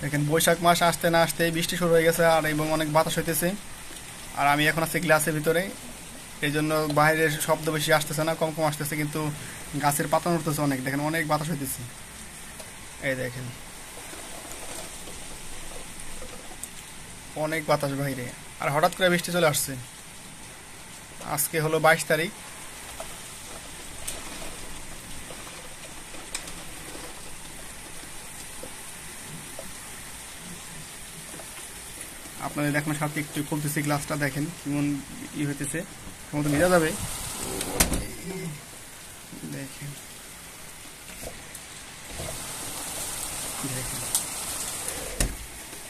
দেখেন বৈশাখ মাস আসতে না আসতে বৃষ্টি শুরু হয়ে গেছে আর এবং অনেক বাতাস হইতেছে। আর আমি এখন আছি গ্লাসের ভিতরে, এই জন্য বাইরের শব্দ বেশি আসতেছে না, কম কম আসতেছে, কিন্তু গাছের পাতা নড়তেছে অনেক। দেখেন অনেক বাতাস হইতেছে, এই দেখেন অনেক বাতাস বাইরে। আর হঠাৎ করে বৃষ্টি চলে আসছে। আজকে হলো 22 তারিখ। আপনাদের দেখানোর সাথে একটু খুলতেছি গ্লাসটা, দেখেন কেমন হইতেছে, কেমন তো ভেজা যাবে। দেখেন দেখেন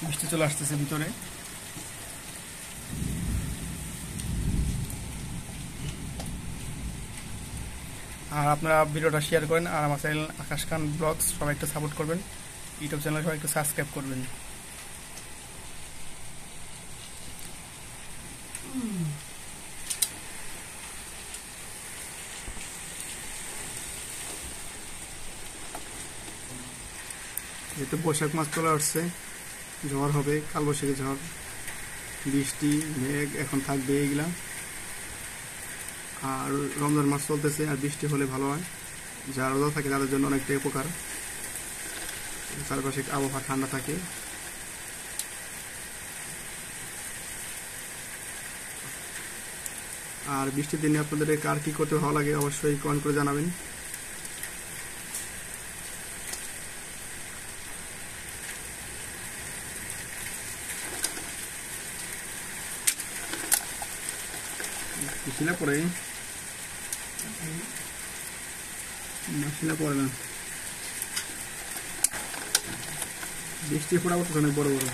বৃষ্টি চলে আসতেছে ভিতরে। আর আপনারা ভিডিওটা শেয়ার করেন, আর আমার চ্যানেল আকাশ খান ব্লগস সবাই একটু সাপোর্ট করবেন, ইউটিউব চ্যানেল সবাই একটু সাবস্ক্রাইব করবেন। যেহেতু বৈশাখ মাস চলে আসছে, ঝড় হবে, কালবৈশাখী ঝড়, বৃষ্টি মেঘ এখন থাকবে এইগুলা। আর রমজান মাস চলতেছে, আর বৃষ্টি হলে ভালো হয়, যারা রোজা থাকে তাদের জন্য অনেকটাই উপকার। চারপাশে আবহাওয়া ঠান্ডা থাকে। আর বৃষ্টির দিনে আপনাদের কার কি করতে ভালো লাগে অবশ্যই কমেন্ট করে জানাবেন। শিলা পড়ে শিলা পড়ে না, বৃষ্টি ফোড়া পড়তেছে অনেক বড় বড়।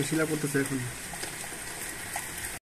শিলা পড়তেছে এখন।